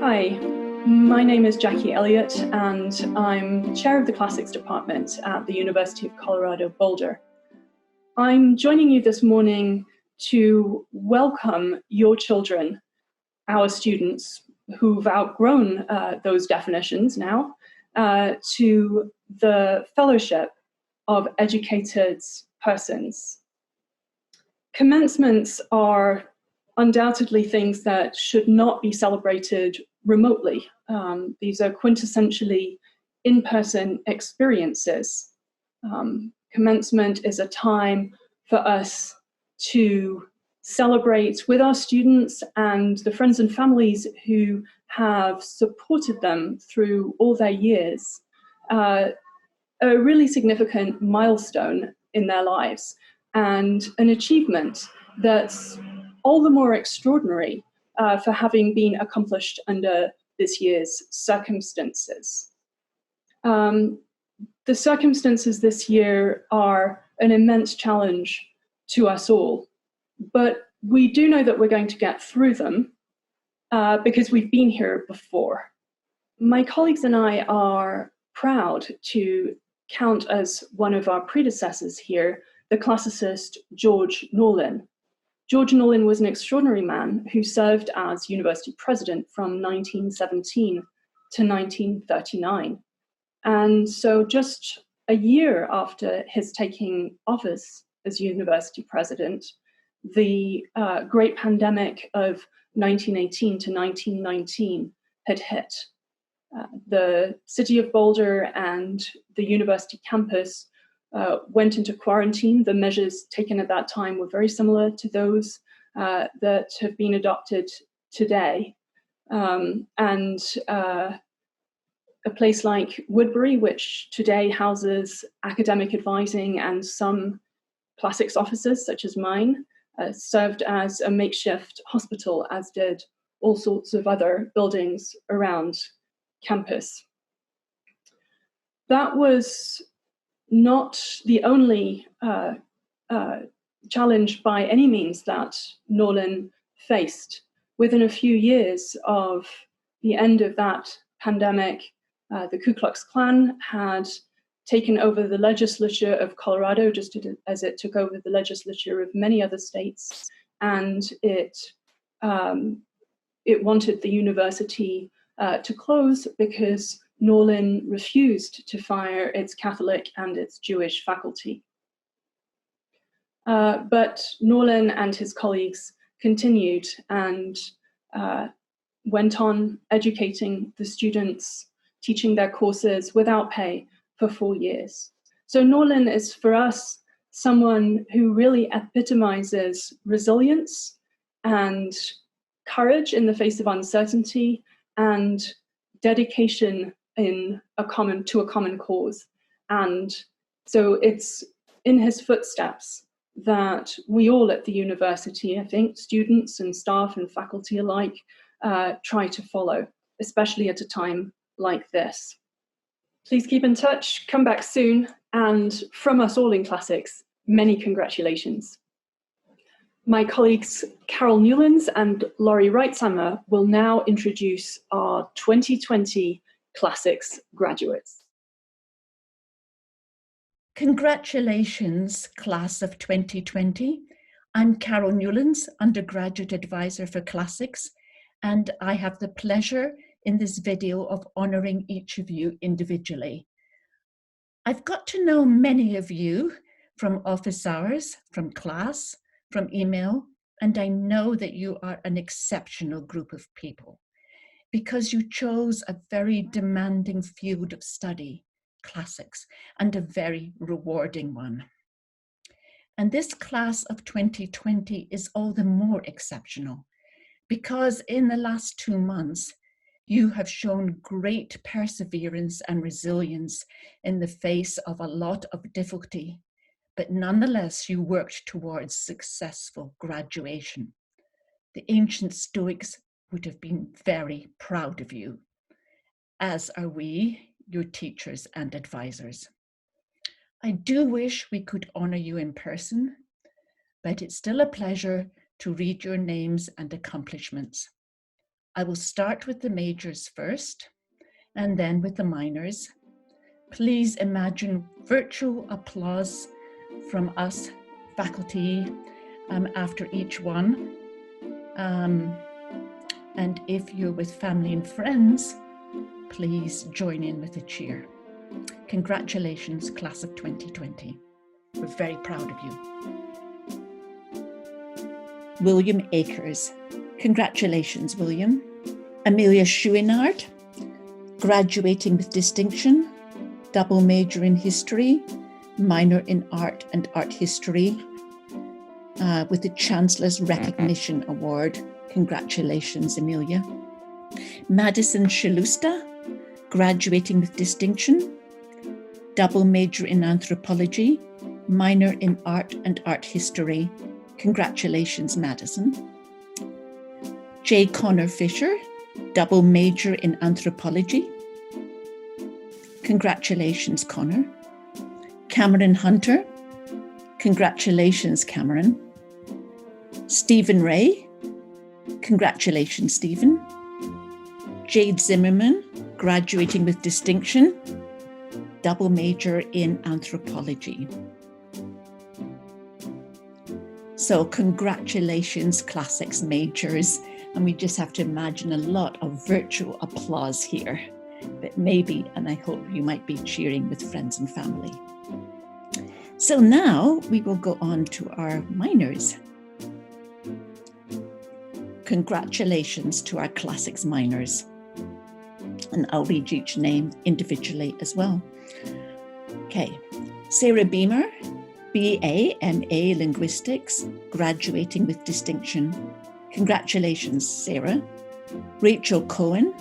Hi, my name is Jackie Elliott and I'm chair of the Classics Department at the University of Colorado Boulder. I'm joining you this morning to welcome your children, our students who've outgrown those definitions now, to the Fellowship of Educated Persons. Commencements are undoubtedly things that should not be celebrated remotely. These are quintessentially in-person experiences. Commencement is a time for us to celebrate with our students and the friends and families who have supported them through all their years, a really significant milestone in their lives and an achievement that's all the more extraordinary for having been accomplished under this year's circumstances. The circumstances this year are an immense challenge to us all, but we do know that we're going to get through them because we've been here before. My colleagues and I are proud to count as one of our predecessors here, the classicist George Newlands. George Newlands was an extraordinary man who served as university president from 1917 to 1939. And so just a year after his taking office as university president, the great pandemic of 1918 to 1919 had hit. The city of Boulder and the university campus went into quarantine. The measures taken at that time were very similar to those that have been adopted today. And a place like Woodbury, which today houses academic advising and some classics offices, such as mine, served as a makeshift hospital, as did all sorts of other buildings around campus. That was not the only challenge by any means that Newlands faced. Within a few years of the end of that pandemic, the Ku Klux Klan had taken over the legislature of Colorado, just as it took over the legislature of many other states, and it wanted the university to close because Newlands refused to fire its Catholic and its Jewish faculty. But Newlands and his colleagues continued and went on educating the students, teaching their courses without pay for 4 years. So Newlands is for us someone who really epitomizes resilience and courage in the face of uncertainty and dedication to a common cause. And so it's in his footsteps that we all at the university, I think, students and staff and faculty alike, try to follow, especially at a time like this. Please keep in touch, come back soon, and from us all in Classics, many congratulations. My colleagues Carole Newlands and Laurie Wrightsammer will now introduce our 2020 Classics graduates. Congratulations, class of 2020. I'm Carole Newlands, undergraduate advisor for Classics, and I have the pleasure in this video of honoring each of you individually. I've got to know many of you from office hours, from class, from email, and I know that you are an exceptional group of people because you chose a very demanding field of study, classics, and a very rewarding one. And this class of 2020 is all the more exceptional because in the last 2 months, you have shown great perseverance and resilience in the face of a lot of difficulty, but nonetheless, you worked towards successful graduation. The ancient Stoics would have been very proud of you, as are we, your teachers and advisors. I do wish we could honor you in person, but it's still a pleasure to read your names and accomplishments. I will start with the majors first and then with the minors. Please imagine virtual applause from us, faculty, after each one. And if you're with family and friends, please join in with a cheer. Congratulations, class of 2020. We're very proud of you. William Akers. Congratulations, William. Amelia Chouinard, graduating with distinction, double major in history, minor in art and art history, with the Chancellor's Recognition Award. Congratulations, Amelia. Madison Shalusta, graduating with distinction, double major in anthropology, minor in art and art history. Congratulations, Madison. J. Connor Fisher, double major in anthropology. Congratulations, Connor. Cameron Hunter. Congratulations, Cameron. Stephen Ray. Congratulations, Stephen. Jade Zimmerman, graduating with distinction, double major in anthropology. So congratulations, classics majors. And we just have to imagine a lot of virtual applause here. But maybe, and I hope you might be cheering with friends and family. So now we will go on to our minors. Congratulations to our classics minors. And I'll read each name individually as well. Okay, Sarah Beamer, BA, MA Linguistics, graduating with distinction. Congratulations, Sarah. Rachel Cohen,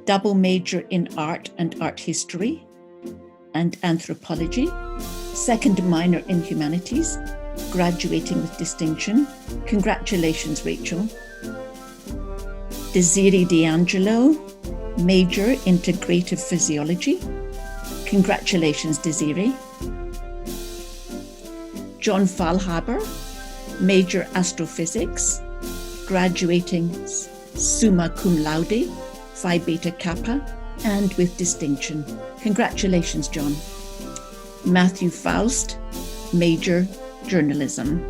double major in art and art history and anthropology, second minor in humanities, graduating with distinction. Congratulations, Rachel. Desiree D'Angelo, major integrative physiology. Congratulations, Desiree. John Fahlhaber, major astrophysics, graduating summa cum laude, Phi Beta Kappa, and with distinction. Congratulations, John. Matthew Faust, major journalism.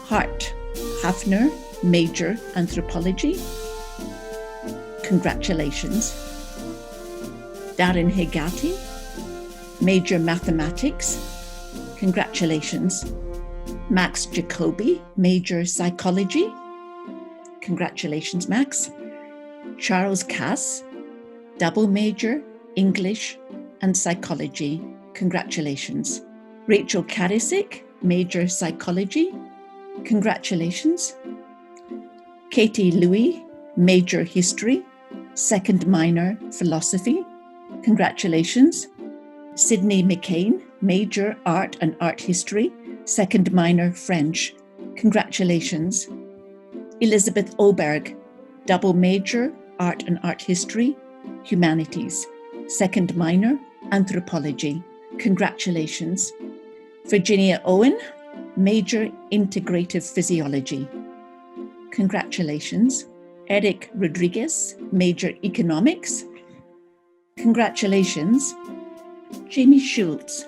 Hart Hafner, major anthropology. Congratulations. Darren Hegati, major mathematics. Congratulations. Max Jacobi, major psychology. Congratulations, Max. Charles Cass, double major English and psychology. Congratulations. Rachel Karasik, major psychology. Congratulations. Katie Louis, major history, second minor philosophy. Congratulations. Sydney McCain, major art and art history, second minor French. Congratulations. Elizabeth Oberg, double major art and art history, humanities, second minor anthropology. Congratulations. Virginia Owen, major integrative physiology. Congratulations. Eric Rodriguez, major economics. Congratulations. Jamie Schultz,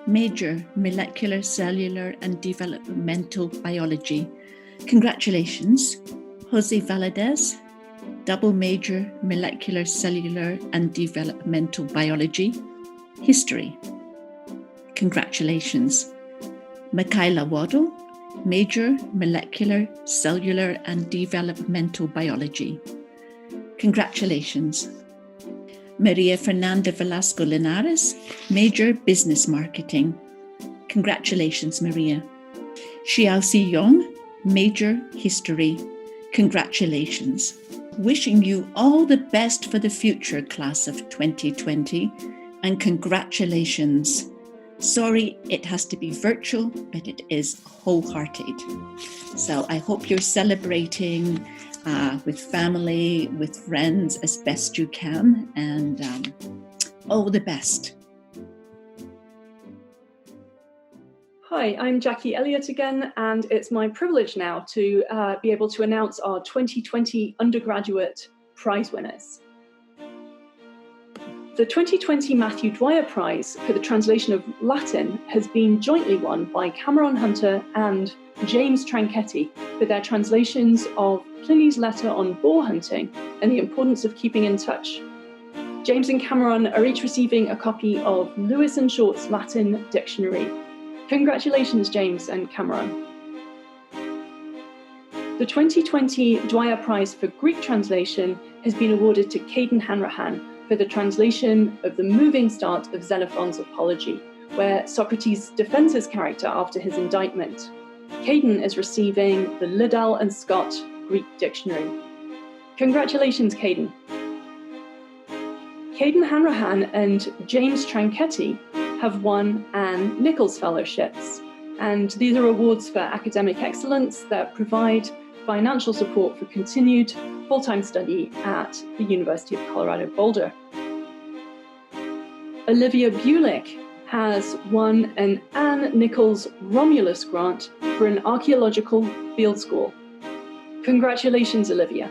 major molecular, cellular and developmental biology. Congratulations. Jose Valadez, double major molecular, cellular and developmental biology, history. Congratulations. Michaela Waddle, major molecular, cellular and developmental biology. Congratulations. Maria Fernanda Velasco Linares, major business marketing. Congratulations, Maria. Xiaoxi Yong, major history. Congratulations. Wishing you all the best for the future, class of 2020, and congratulations. Sorry, it has to be virtual, but it is wholehearted. So I hope you're celebrating with family, with friends as best you can, and all the best. Hi, I'm Jackie Elliott again, and it's my privilege now to be able to announce our 2020 Undergraduate Prize winners. The 2020 Matthew Dwyer Prize for the translation of Latin has been jointly won by Cameron Hunter and James Tranchetti for their translations of Pliny's letter on boar hunting and the importance of keeping in touch. James and Cameron are each receiving a copy of Lewis and Short's Latin Dictionary. Congratulations, James and Cameron. The 2020 Dwyer Prize for Greek translation has been awarded to Caden Hanrahan for the translation of the moving start of Xenophon's Apology, where Socrates defends his character after his indictment. Caden is receiving the Liddell and Scott Greek Dictionary. Congratulations, Caden. Caden Hanrahan and James Tranchetti have won Anne Nichols Fellowships, and these are awards for academic excellence that provide financial support for continued full-time study at the University of Colorado Boulder. Olivia Bulick has won an Anne Nichols Romulus grant for an archaeological field school. Congratulations, Olivia.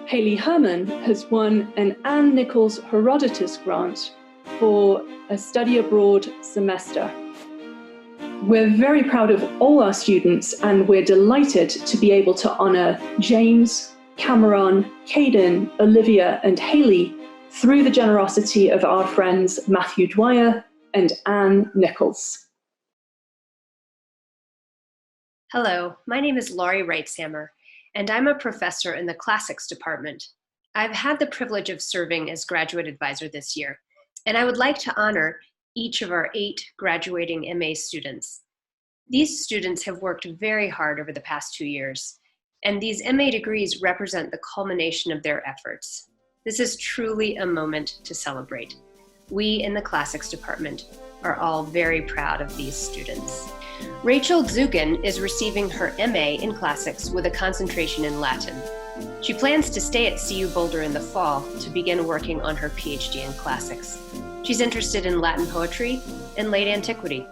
Haley Herman has won an Anne Nichols Herodotus grant for a study abroad semester. We're very proud of all our students, and we're delighted to be able to honour James, Cameron, Caden, Olivia and Haley through the generosity of our friends Matthew Dwyer and Anne Nichols. Hello, my name is Laurie Wrightshammer, and I'm a professor in the Classics department. I've had the privilege of serving as graduate advisor this year, and I would like to honor each of our 8 graduating MA students. These students have worked very hard over the past 2 years, and these MA degrees represent the culmination of their efforts. This is truly a moment to celebrate. We in the Classics department are all very proud of these students. Rachel Dzugan is receiving her MA in Classics with a concentration in Latin. She plans to stay at CU Boulder in the fall to begin working on her PhD in Classics. She's interested in Latin poetry and late antiquity.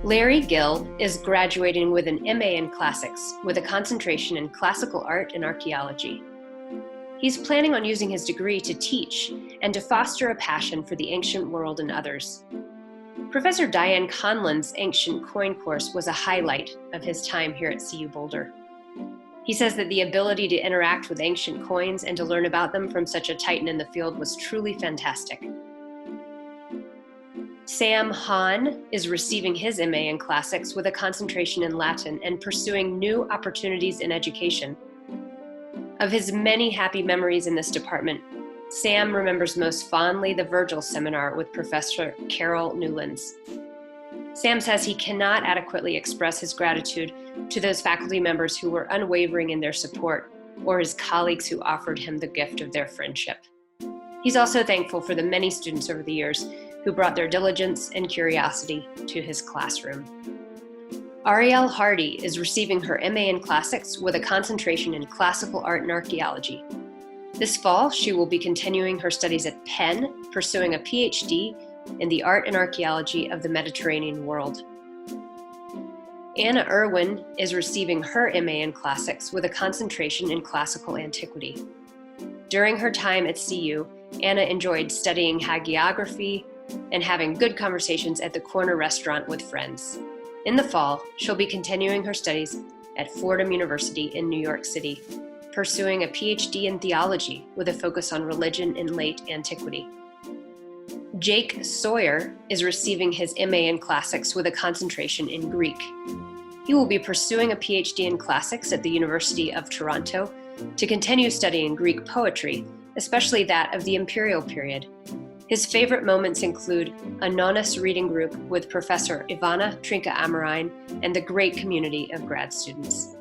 Larry Gill is graduating with an MA in Classics with a concentration in classical art and archaeology. He's planning on using his degree to teach and to foster a passion for the ancient world and others. Professor Diane Conlin's ancient coin course was a highlight of his time here at CU Boulder. He says that the ability to interact with ancient coins and to learn about them from such a titan in the field was truly fantastic. Sam Hahn is receiving his MA in Classics with a concentration in Latin and pursuing new opportunities in education. Of his many happy memories in this department, Sam remembers most fondly the Virgil seminar with Professor Carole Newlands. Sam says he cannot adequately express his gratitude to those faculty members who were unwavering in their support, or his colleagues who offered him the gift of their friendship. He's also thankful for the many students over the years who brought their diligence and curiosity to his classroom. Arielle Hardy is receiving her MA in Classics with a concentration in classical art and archaeology. This fall, she will be continuing her studies at Penn, pursuing a PhD in the art and archaeology of the Mediterranean world. Anna Irwin is receiving her MA in Classics with a concentration in classical antiquity. During her time at CU, Anna enjoyed studying hagiography and having good conversations at the corner restaurant with friends. In the fall, she'll be continuing her studies at Fordham University in New York City, pursuing a PhD in theology with a focus on religion in late antiquity. Jake Sawyer is receiving his MA in Classics with a concentration in Greek. He will be pursuing a PhD in Classics at the University of Toronto to continue studying Greek poetry, especially that of the imperial period. His favorite moments include a Nonus reading group with Professor Ivana Trinka-Amarine and the great community of grad students.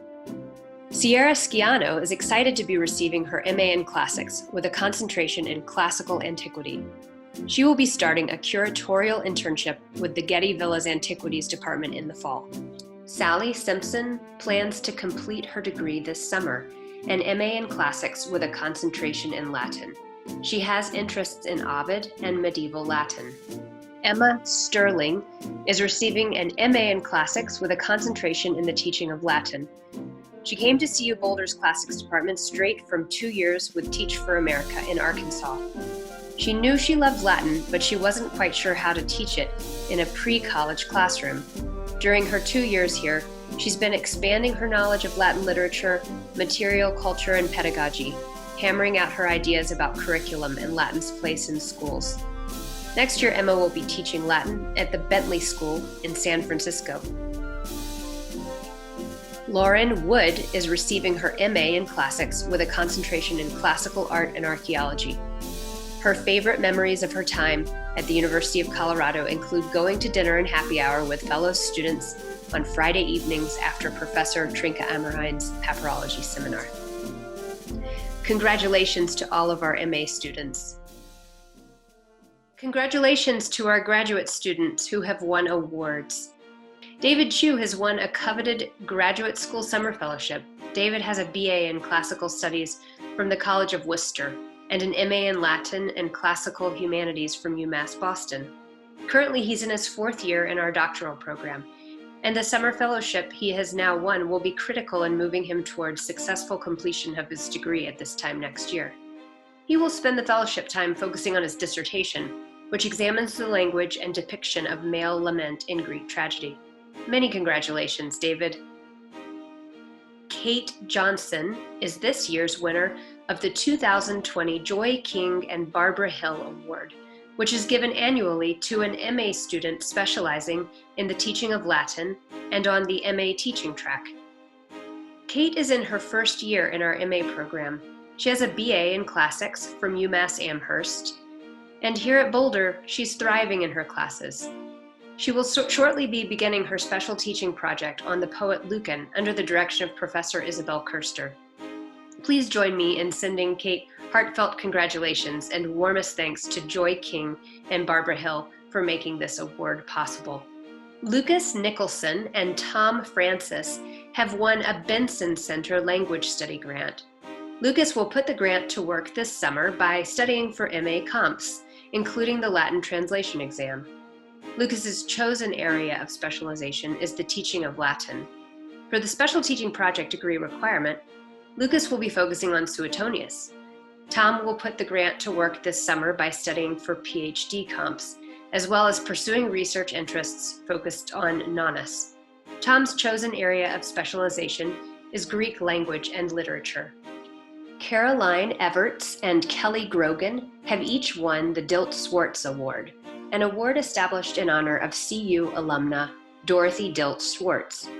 Sierra Schiano is excited to be receiving her MA in Classics with a concentration in classical antiquity. She will be starting a curatorial internship with the Getty Villas Antiquities Department in the fall. Sally Simpson plans to complete her degree this summer, an MA in Classics with a concentration in Latin. She has interests in Ovid and medieval Latin. Emma Sterling is receiving an MA in Classics with a concentration in the teaching of Latin. She came to CU Boulder's Classics department straight from 2 years with Teach for America in Arkansas. She knew she loved Latin, but she wasn't quite sure how to teach it in a pre-college classroom. During her 2 years here, she's been expanding her knowledge of Latin literature, material culture, and pedagogy, hammering out her ideas about curriculum and Latin's place in schools. Next year, Emma will be teaching Latin at the Bentley School in San Francisco. Lauren Wood is receiving her MA in Classics with a concentration in classical art and archaeology. Her favorite memories of her time at the University of Colorado include going to dinner and happy hour with fellow students on Friday evenings after Professor Trinka Ammerhein's papyrology seminar. Congratulations to all of our MA students. Congratulations to our graduate students who have won awards. David Chu has won a coveted graduate school summer fellowship. David has a BA in Classical Studies from the College of Worcester and an MA in Latin and Classical Humanities from UMass Boston. Currently, he's in his 4th year in our doctoral program, and the summer fellowship he has now won will be critical in moving him towards successful completion of his degree at this time next year. He will spend the fellowship time focusing on his dissertation, which examines the language and depiction of male lament in Greek tragedy. Many congratulations, David. Kate Johnson is this year's winner of the 2020 Joy King and Barbara Hill Award, which is given annually to an MA student specializing in the teaching of Latin and on the MA teaching track. Kate is in her 1st year in our MA program. She has a BA in Classics from UMass Amherst, and here at Boulder, she's thriving in her classes. She will shortly be beginning her special teaching project on the poet Lucan under the direction of Professor Isabel Kirster. Please join me in sending Kate heartfelt congratulations and warmest thanks to Joy King and Barbara Hill for making this award possible. Lucas Nicholson and Tom Francis have won a Benson Center Language Study Grant. Lucas will put the grant to work this summer by studying for MA Comps, including the Latin translation exam. Lucas's chosen area of specialization is the teaching of Latin. For the special teaching project degree requirement, Lucas will be focusing on Suetonius. Tom will put the grant to work this summer by studying for PhD comps, as well as pursuing research interests focused on Nonnus. Tom's chosen area of specialization is Greek language and literature. Caroline Everts and Kelly Grogan have each won the Dilt Swartz Award, an award established in honor of CU alumna Dorothy Dilt Swartz.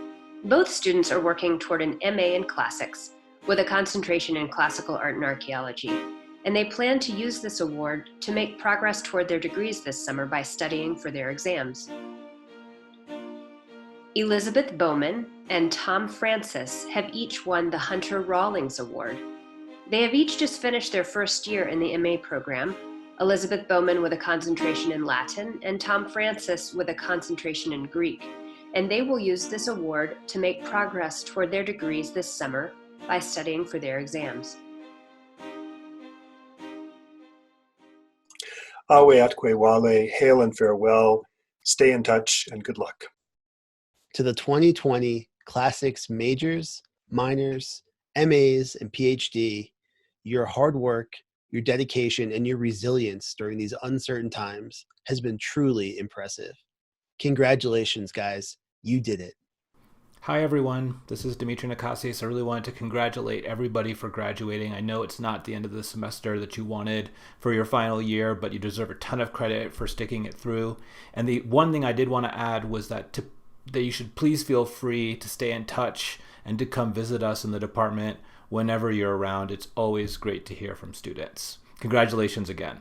Both students are working toward an MA in Classics with a concentration in classical art and archaeology, and they plan to use this award to make progress toward their degrees this summer by studying for their exams. Elizabeth Bowman and Tom Francis have each won the Hunter Rawlings Award. They have each just finished their 1st year in the MA program, Elizabeth Bowman with a concentration in Latin and Tom Francis with a concentration in Greek, and they will use this award to make progress toward their degrees this summer by studying for their exams. Awe atque wale, hail and farewell, stay in touch, and good luck. To the 2020 Classics majors, minors, MAs, and PhD, your hard work, your dedication, and your resilience during these uncertain times has been truly impressive. Congratulations, guys. You did it. Hi everyone, this is Dimitri Nakassis. I really wanted to congratulate everybody for graduating. I know it's not the end of the semester that you wanted for your final year, but you deserve a ton of credit for sticking it through. And the one thing I did want to add was that you should please feel free to stay in touch and to come visit us in the department whenever you're around. It's always great to hear from students. Congratulations again.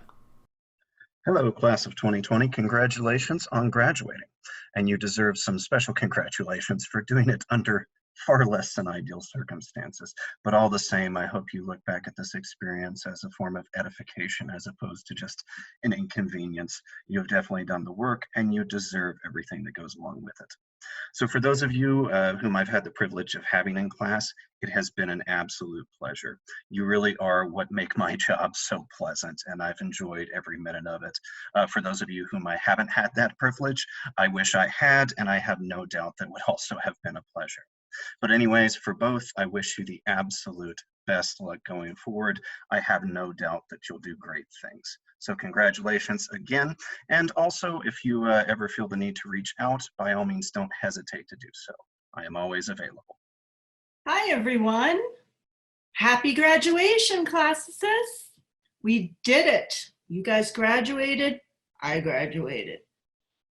Hello, class of 2020. Congratulations on graduating. And you deserve some special congratulations for doing it under far less than ideal circumstances. But all the same, I hope you look back at this experience as a form of edification as opposed to just an inconvenience. You've definitely done the work and you deserve everything that goes along with it. So for those of you whom I've had the privilege of having in class, it has been an absolute pleasure. You really are what make my job so pleasant, and I've enjoyed every minute of it. For those of you whom I haven't had that privilege, I wish I had, and I have no doubt that would also have been a pleasure. But anyways, for both, I wish you the absolute best luck going forward. I have no doubt that you'll do great things. So congratulations again. And also, if you ever feel the need to reach out, by all means, don't hesitate to do so. I am always available. Hi, everyone. Happy graduation, classicists. We did it. You guys graduated. I graduated.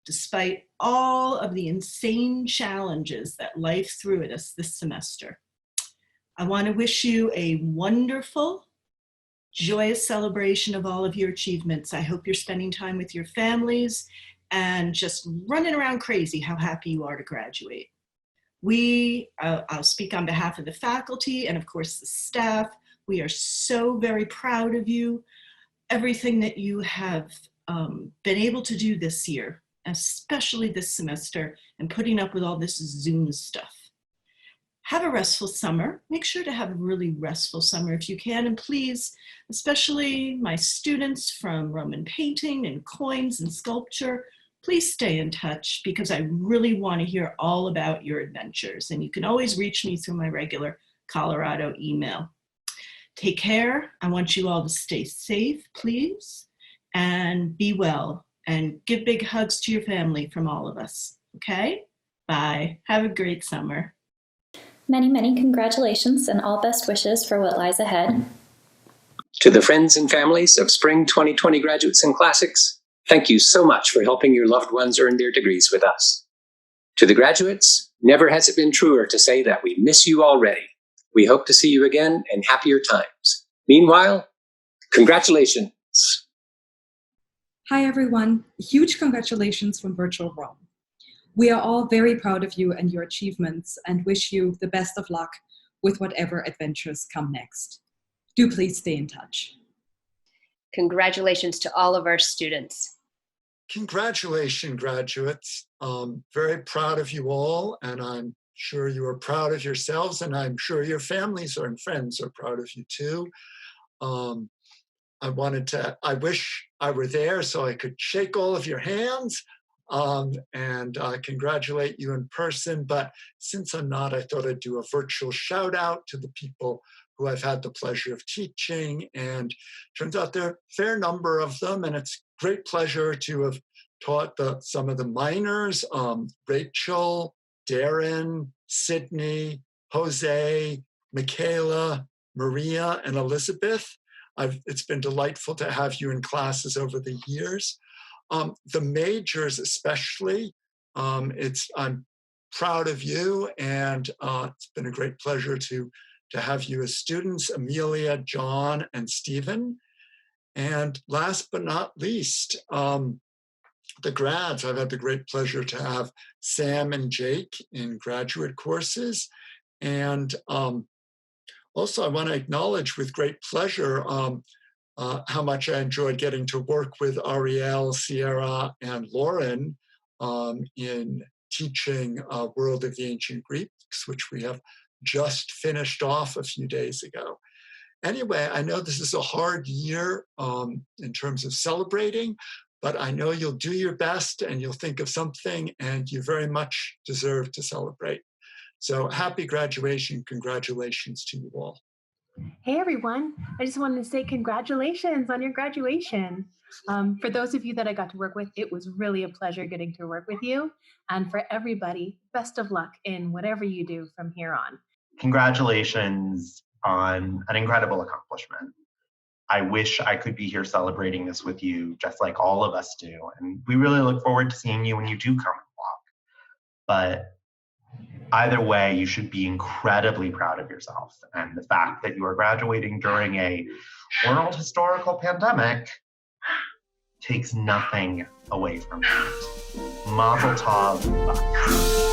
Despite all of the insane challenges that life threw at us this semester. I want to wish you a wonderful, joyous celebration of all of your achievements. I hope you're spending time with your families and just running around crazy how happy you are to graduate. I'll speak on behalf of the faculty and of course the staff. We are so very proud of you. Everything that you have been able to do this year, especially this semester, and putting up with all this Zoom stuff. Have a restful summer. Make sure to have a really restful summer if you can. And please, especially my students from Roman painting and coins and sculpture, please stay in touch because I really want to hear all about your adventures. And you can always reach me through my regular Colorado email. Take care. I want you all to stay safe, please, and be well. And give big hugs to your family from all of us. Okay? Bye. Have a great summer. Many, many congratulations and all best wishes for what lies ahead. To the friends and families of Spring 2020 graduates and classics, thank you so much for helping your loved ones earn their degrees with us. To the graduates, never has it been truer to say that we miss you already. We hope to see you again in happier times. Meanwhile, congratulations. Hi everyone, huge congratulations from Virtual Rome. We are all very proud of you and your achievements and wish you the best of luck with whatever adventures come next. Do please stay in touch. Congratulations to all of our students. Congratulations, graduates. Very proud of you all, and I'm sure you are proud of yourselves, and I'm sure your families and friends are proud of you too. I wish I were there so I could shake all of your hands and congratulate you in person. But since I'm not, I thought I'd do a virtual shout out to the people who I've had the pleasure of teaching. And turns out there are a fair number of them. And it's great pleasure to have taught some of the minors, Rachel, Darren, Sydney, Jose, Michaela, Maria, and Elizabeth. It's been delightful to have you in classes over the years. The majors especially, I'm proud of you, and it's been a great pleasure to have you as students, Amelia, John, and Stephen. And last but not least, the grads. I've had the great pleasure to have Sam and Jake in graduate courses. And also, I want to acknowledge with great pleasure how much I enjoyed getting to work with Arielle, Sierra, and Lauren in teaching World of the Ancient Greeks, which we have just finished off a few days ago. Anyway, I know this is a hard year in terms of celebrating, but I know you'll do your best and you'll think of something, and you very much deserve to celebrate. So happy graduation. Congratulations to you all. Hey everyone, I just wanted to say congratulations on your graduation. For those of you that I got to work with, it was really a pleasure getting to work with you. And for everybody, best of luck in whatever you do from here on. Congratulations on an incredible accomplishment. I wish I could be here celebrating this with you, just like all of us do. And we really look forward to seeing you when you do come and walk. But either way, you should be incredibly proud of yourself. And the fact that you are graduating during a world historical pandemic takes nothing away from that. Mazel tov.